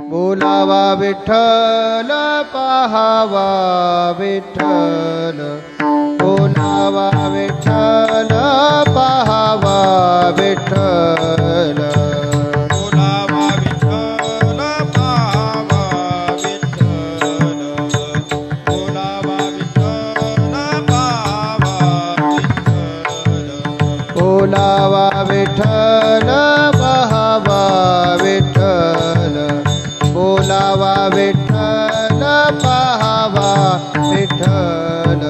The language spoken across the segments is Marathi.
बोलावा विठ्ठल पाहावा विठ्ठल बोलावा विठ्ठल पाहावा विठ्ठल बोलावा विठ्ठल पाहावा विठ्ठल बोलावा विठ्ठल पाहावा विठ्ठल बोलावा विठ्ठल पाहावा विठ्ठल बोलावा विठ्ठल पाहावा विठ्ठल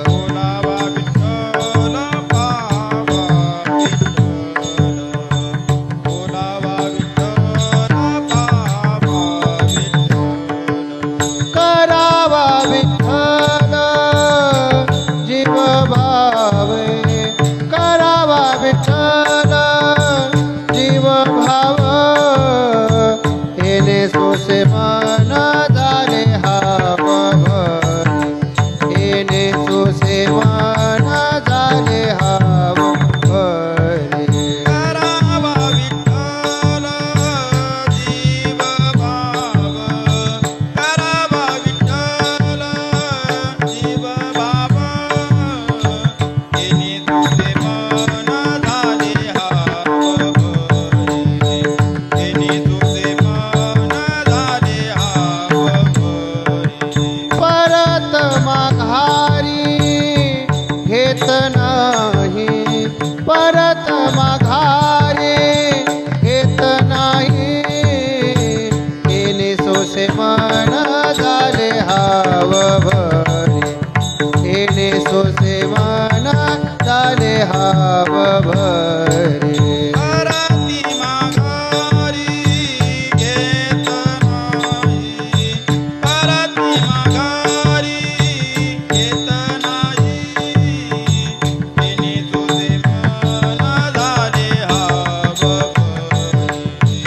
बोलावा विठ्ठल पाहावा विठ्ठल बोलावा विठ्ठल पाहावा विठ्ठल करावा विठ्ठल जीव भावे करावा विठ्ठल जीव भाव येणे सोसे मन झाले हाव भरी येणे सोसे मन झाले हाव भरी करावा विठ्ठल जीव भाव करावा विठ्ठल जीव भाव येणे तुझे मन झाले हाव भरी येणे तुझे मन झाले हाव भरी परत माघारी घेत नाही परत माघारी घेत नाही येणे सोसे मन झाले हाव भरी येणे सोसे मन झाले हाव भरी परती माघारी घेत नाही परती माघारी घेत नाही येणे तुझे मन झाले हाव भरी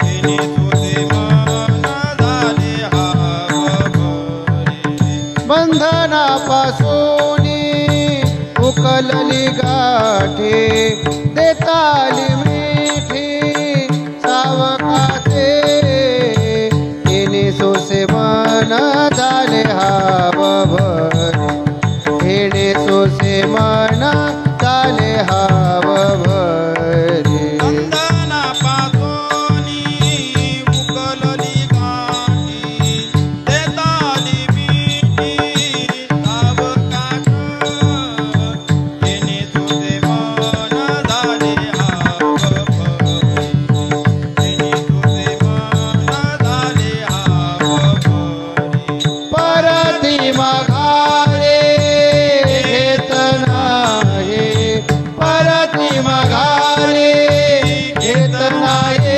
येणे तुझे मन झाले हाव भरी बंधनापासून उकलली गाठी देताली मिठी सावकाचे येणे सोसे मन झाले हाव भरी येणे सोसे मन झाले हाव भरी बंधनापासूनी उकलली गाठी देताली मिठी सावकाश येणे तुझे मन झाले हाव भरी येणे तुझे मन झाले हाव भरी परती माघारे घेत नाही परती माघारे घेत नाही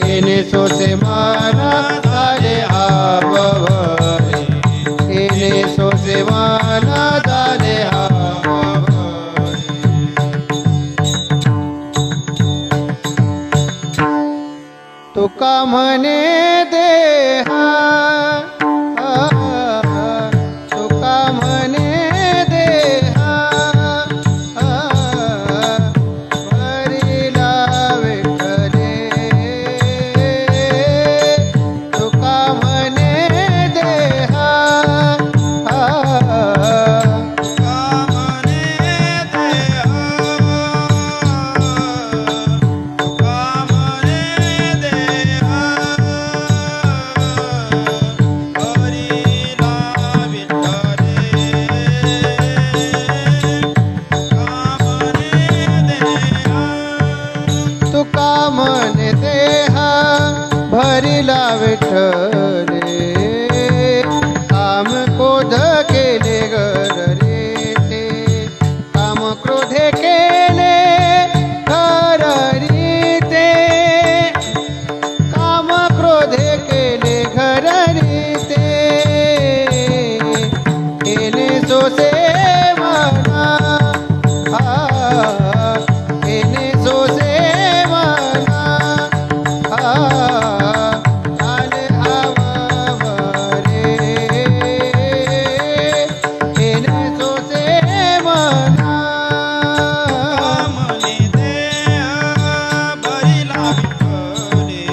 येणे सोसे मन झाले हाव भरी येणे सोसे मन झाले हाव भरी तुका म्हणे देहा तुका म्हणे देहा भरिला विठ्ठले तुका म्हणे देहा कामने देहा कामने देहा हरीला विठ्ठले कामने देहा तुका म्हणे देहा भरिला विठ्ठले काम क्रोध केले गरे ते काम क्रोधे केले घररी ते काम क्रोधे केले घररी ते येणे सोसे मना येणे सोसे मना झाले हाव भरे येणे सोसे मना कामने देहा भरिला विठ्ठले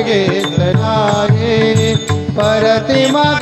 घेतलाये परती माग